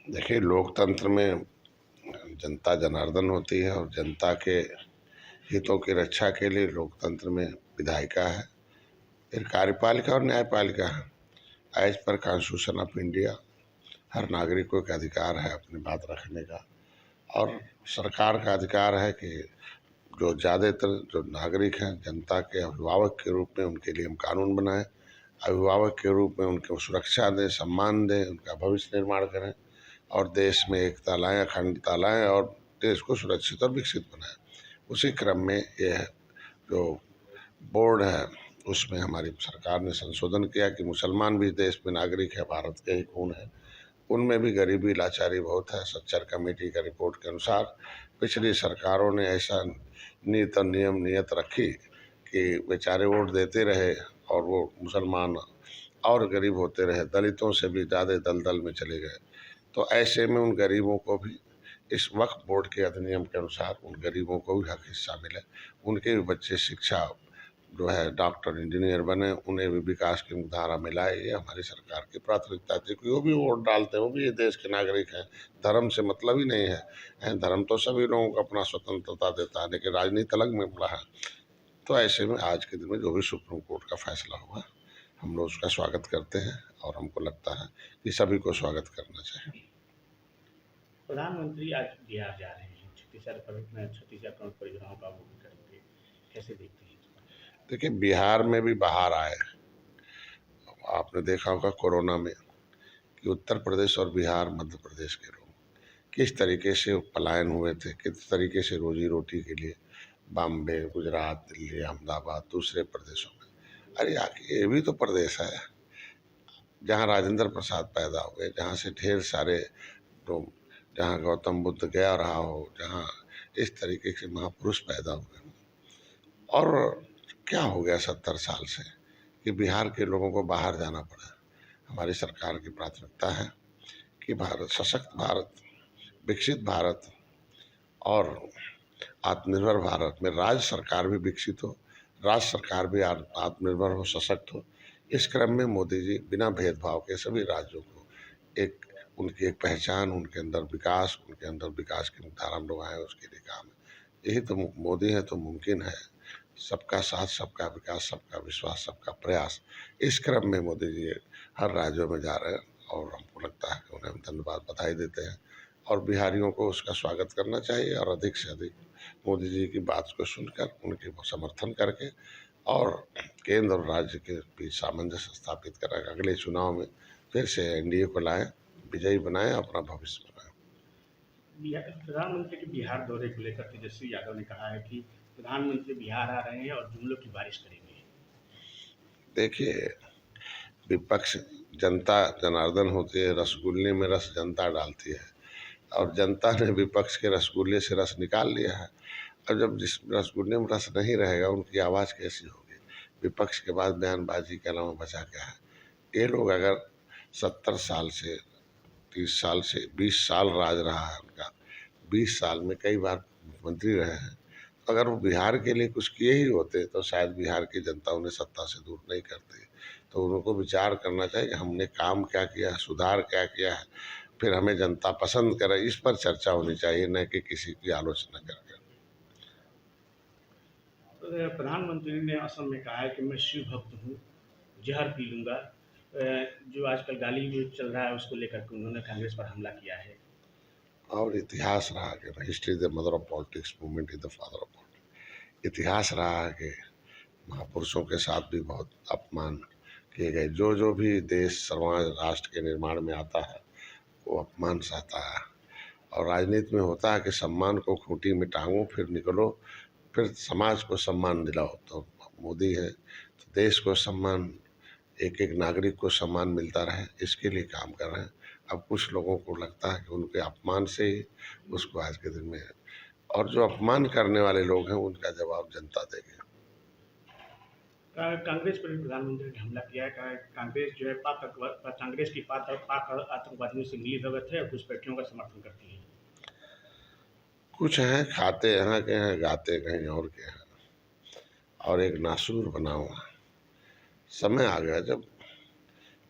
देखिए, लोकतंत्र में जनता जनार्दन होती है और जनता के हितों की रक्षा के लिए लोकतंत्र में विधायिका है, फिर कार्यपालिका और न्यायपालिका है। As per constitution of India हर नागरिक को एक अधिकार है अपनी बात रखने का, और सरकार का अधिकार है कि जो ज़्यादातर जो नागरिक हैं जनता के अभिभावक के रूप में उनके लिए हम कानून बनाएं, अभिभावक के रूप में उनको सुरक्षा दें, सम्मान दें, उनका भविष्य निर्माण करें और देश में एकता लाएं, अखंडता लाएं और देश को सुरक्षित और विकसित बनाएं। उसी क्रम में यह जो बोर्ड है उसमें हमारी सरकार ने संशोधन किया कि मुसलमान भी देश में नागरिक है, भारत के ही खून है। उनमें भी गरीबी लाचारी बहुत है। सच्चर कमेटी का रिपोर्ट के अनुसार पिछली सरकारों ने ऐसा नीति और नियत रखी कि बेचारे वोट देते रहे और वो मुसलमान और गरीब होते रहे, दलितों से भी ज़्यादा दलदल में चले गए। तो ऐसे में उन गरीबों को भी इस वक्फ बोर्ड के अधिनियम के अनुसार उन गरीबों को भी हक हिस्सा मिले, उनके भी बच्चे शिक्षा जो है डॉक्टर इंजीनियर बने, उन्हें भी विकास की मुख्यधारा मिलाए। ये हमारी सरकार की प्राथमिकता थी कि वो भी वोट डालते हैं, वो भी ये देश के नागरिक हैं, धर्म से मतलब ही नहीं है। धर्म तो सभी लोगों को अपना स्वतंत्रता देता है, लेकिन राजनीति अलग में पड़ा है। तो ऐसे में आज के दिन में जो भी सुप्रीम कोर्ट का फैसला हुआ हम लोग उसका स्वागत करते हैं और हमको लगता है कि सभी को स्वागत करना चाहिए। प्रधानमंत्री आज बिहार जा रहे हैं, छत्तीसगढ़ प्रमुख परियोजनाओं का अवलोकन करेंगे, कैसे देखते हैं इसको? देखिए, बिहार में भी बाहर आए, आपने देखा होगा कोरोना में कि उत्तर प्रदेश और बिहार मध्य प्रदेश के लोग किस तरीके से पलायन हुए थे, किस तरीके से रोजी रोटी के लिए बॉम्बे, गुजरात, दिल्ली, अहमदाबाद, दूसरे प्रदेशों में। अरे ये भी तो प्रदेश है जहाँ राजेंद्र प्रसाद पैदा हुए, जहाँ से ढेर सारे लोग, जहाँ गौतम बुद्ध गया रहा हो, जहाँ इस तरीके से महापुरुष पैदा हुए। और क्या हो गया 70 साल से कि बिहार के लोगों को बाहर जाना पड़ा। हमारी सरकार की प्राथमिकता है कि भारत सशक्त भारत, विकसित भारत और आत्मनिर्भर भारत में राज्य सरकार भी विकसित हो, राज्य सरकार भी आत्मनिर्भर हो, सशक्त हो। इस क्रम में मोदी जी बिना भेदभाव के सभी राज्यों को एक उनकी एक पहचान, उनके अंदर विकास, उनके अंदर विकास की मुख्यधारा हम लोग आए, उसके लिए काम है। यही तो मोदी है तो मुमकिन है। सबका साथ, सबका विकास, सबका विश्वास, सबका प्रयास। इस क्रम में मोदी जी हर राज्यों में जा रहे हैं और हमको लगता है कि उन्हें हम धन्यवाद, बधाई देते हैं और बिहारियों को उसका स्वागत करना चाहिए और अधिक से अधिक मोदी जी की बात को सुनकर उनके समर्थन करके और केंद्र और राज्य के बीच सामंजस्य स्थापित कर अगले चुनाव में फिर से एनडीए को लाएं, विजयी बनाएं, अपना भविष्य बनाएं। प्रधानमंत्री के बिहार दौरे को लेकर तेजस्वी यादव ने कहा है कि प्रधानमंत्री बिहार आ रहे हैं और जुमलों की बारिश करेंगे। देखिए, विपक्ष जनता जनार्दन होती है, रसगुल्ले में रस जनता डालती है और जनता ने विपक्ष के रसगुल्ले से रस निकाल लिया है। अब जब जिस रसगुल्ले में रस नहीं रहेगा उनकी आवाज़ कैसी होगी? विपक्ष के बाद बयानबाजी के अलावा बचा क्या है? ये लोग अगर 70 साल से 30 साल से 20 साल राज रहा है उनका, 20 साल में कई बार मुख्यमंत्री रहे हैं, तो अगर वो बिहार के लिए कुछ किए ही होते तो शायद बिहार की जनता उन्हें सत्ता से दूर नहीं करती। तो उनको विचार करना चाहिए कि हमने काम क्या किया है, सुधार क्या किया है, फिर हमें जनता पसंद करे, इस पर चर्चा होनी चाहिए, न कि किसी की आलोचना करके। प्रधानमंत्री ने असम में कहा है कि मैं शिव भक्त हूँ, जहर पी लूँगा। जो आजकल गाली में चल रहा है उसको लेकर के उन्होंने कांग्रेस पर हमला किया है। और इतिहास रहा कि history is the mother of politics, movement is the father of politics. इतिहास रहा है कि महापुरुषों के साथ भी बहुत अपमान किए गए। जो जो भी देश समाज राष्ट्र के निर्माण में आता है वो अपमान सहता है और राजनीति में होता है कि सम्मान को खूंटी में टांगो, फिर निकलो, फिर समाज को सम्मान दिलाओ। तो मोदी है तो देश को सम्मान, एक एक नागरिक को सम्मान मिलता रहे, इसके लिए काम कर रहे हैं। अब कुछ लोगों को लगता है कि उनके अपमान से ही उसको आज के दिन में, और जो अपमान करने वाले लोग हैं उनका जवाब जनता देगी। कांग्रेस पर भी प्रधानमंत्री ने हमला किया है। कांग्रेस जो है कांग्रेस की पाक आतंकवादियों से मिली भगत है और कुछ पार्टियों का समर्थन करती है। कुछ हैं खाते यहाँ के हैं, गाते कहीं और के हैं, और एक नासूर बना हुआ। समय आ गया जब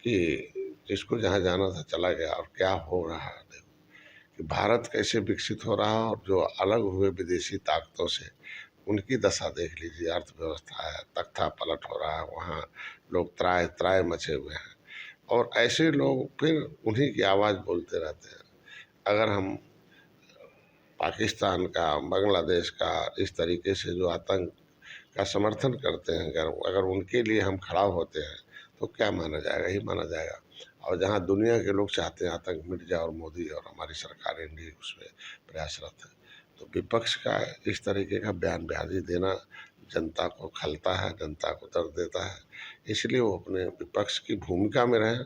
कि जिसको जहाँ जाना था चला गया और क्या हो रहा है। कि भारत कैसे विकसित हो रहा है और जो अलग हुए विदेशी ताकतों से उनकी दशा देख लीजिए। अर्थव्यवस्था है, तख्ता पलट हो रहा है, वहाँ लोग त्राय त्राय मचे हुए हैं और ऐसे लोग फिर उन्हीं की आवाज़ बोलते रहते हैं। अगर हम पाकिस्तान का, बांग्लादेश का इस तरीके से जो आतंक का समर्थन करते हैं, अगर उनके लिए हम खड़ा होते हैं तो क्या माना जाएगा? ही माना जाएगा। और जहां दुनिया के लोग चाहते हैं आतंक मिट जाए और मोदी और हमारी सरकार इंडी उसमें प्रयासरत है, तो विपक्ष का इस तरीके का बयानबाजी देना जनता को खलता है, जनता को दर्द देता है। इसलिए वो अपने विपक्ष की भूमिका में रहें,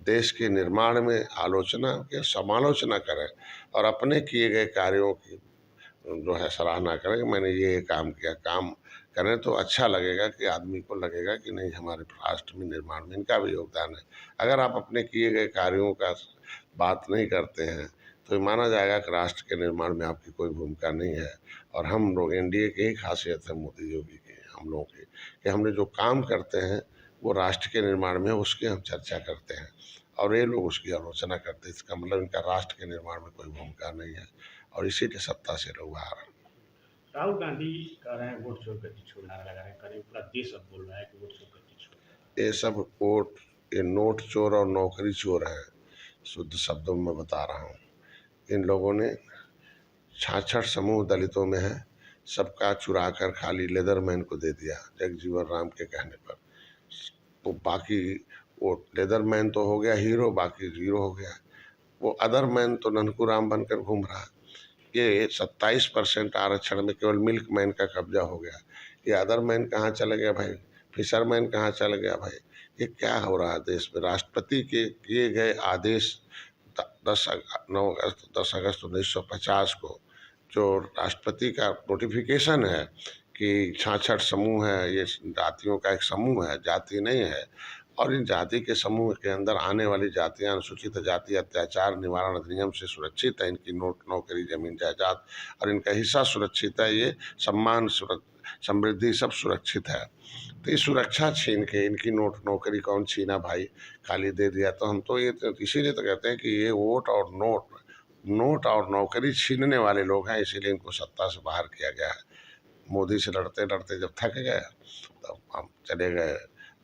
देश के निर्माण में आलोचना के समालोचना करें और अपने किए गए कार्यों की जो है सराहना करें कि मैंने ये काम किया। काम करें तो अच्छा लगेगा कि आदमी को लगेगा कि नहीं, हमारे राष्ट्र में निर्माण में इनका भी योगदान है। अगर आप अपने किए गए कार्यों का बात नहीं करते हैं तो ये माना जाएगा कि राष्ट्र के निर्माण में आपकी कोई भूमिका नहीं है। और हम लोग एनडीए की ही खासियत है, मोदी योगी की, हम लोगों की, कि हमने जो काम करते हैं वो राष्ट्र के निर्माण में उसकी हम चर्चा करते हैं और ये लोग उसकी आलोचना करते हैं। इसका मतलब इनका राष्ट्र के निर्माण में कोई भूमिका नहीं है और इसीलिए सत्ता से लोग बाहर हैं। राहुल गांधी कह रहे हैं वोट चोर गति छोड़, नारा लगा रहे हैं, करीब पूरा देश अब बोल रहा है कि वोट चोर गति छोड़। ये सब वोट, ये नोट चोर और नौकरी चोर हैं, शुद्ध शब्दों में बता रहा हूँ। इन लोगों ने 66 समूह दलितों में है, सबका चुरा कर खाली लेदरमैन को दे दिया जगजीवन राम के कहने पर। तो बाकी वो लेदरमैन तो हो गया हीरो, बाकी जीरो हो गया। वो अदरमैन तो ननकू राम बनकर घूम रहा है। ये 27% आरक्षण में केवल मिल्कमैन का कब्जा हो गया। ये अदरमैन कहाँ चले गया भाई? फिशरमैन कहाँ चल गया भाई? ये क्या हो रहा है देश में? राष्ट्रपति के किए गए आदेश 10 अगस्त 1950 को जो राष्ट्रपति का नोटिफिकेशन है कि 66 समूह है, ये जातियों का एक समूह है, जाति नहीं है। और इन जाति के समूह के अंदर आने वाली जातियां अनुसूचित जाति अत्याचार निवारण अधिनियम से सुरक्षित है। इनकी नौकरी, जमीन जायदाद और इनका हिस्सा सुरक्षित है। ये सम्मान, समृद्धि सब सुरक्षित है। तो ये सुरक्षा छीन के इनकी नौकरी कौन छीना भाई? खाली दे दिया। तो हम तो ये इसीलिए तो कहते हैं कि ये वोट और नोट और नौकरी छीनने वाले लोग हैं, इसीलिए इनको सत्ता से बाहर किया गया है। मोदी से लड़ते लड़ते जब थक गए तब हम चले गए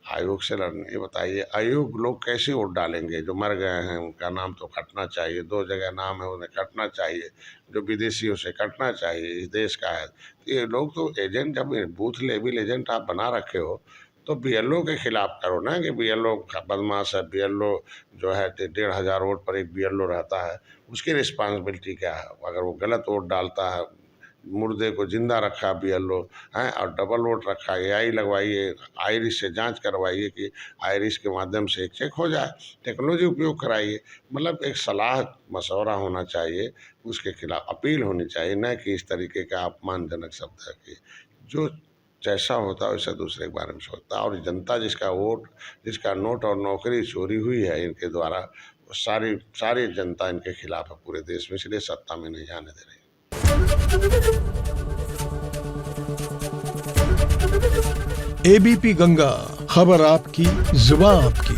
आयोग से लड़ने। ये बताइए, आयोग लोग कैसे वोट डालेंगे? जो मर गए हैं उनका नाम तो कटना चाहिए, 2 जगह नाम है उन्हें कटना चाहिए, जो विदेशियों से कटना चाहिए, इस देश का है। तो ये लोग तो एजेंट, जब बूथ लेवल एजेंट आप बना रखे हो तो बीएलओ के खिलाफ करो ना, कि बीएलओ बदमाश है, बीएलओ जो है 1500 वोट पर एक बीएलओ रहता है, उसकी रिस्पॉन्सिबिलिटी क्या है? अगर वो गलत वोट डालता है, मुर्दे को जिंदा रखा बीएलओ है और डबल वोट रखा, एआई लगवाइए, आइरिस से जांच करवाइए कि आइरिस के माध्यम से एक चेक हो जाए, टेक्नोलॉजी उपयोग कराइए। मतलब एक सलाह मशवरा होना चाहिए, उसके खिलाफ अपील होनी चाहिए, न कि इस तरीके का अपमानजनक शब्द है कि जो जैसा होता है वैसा दूसरे के बारे में सोचता है। और जनता जिसका वोट, जिसका नोट और नौकरी चोरी हुई है इनके द्वारा, वो सारी जनता इनके खिलाफ है पूरे देश में, इसलिए सत्ता में नहीं जाने दे रही। एबीपी गंगा, खबर आपकी, जुबान आपकी।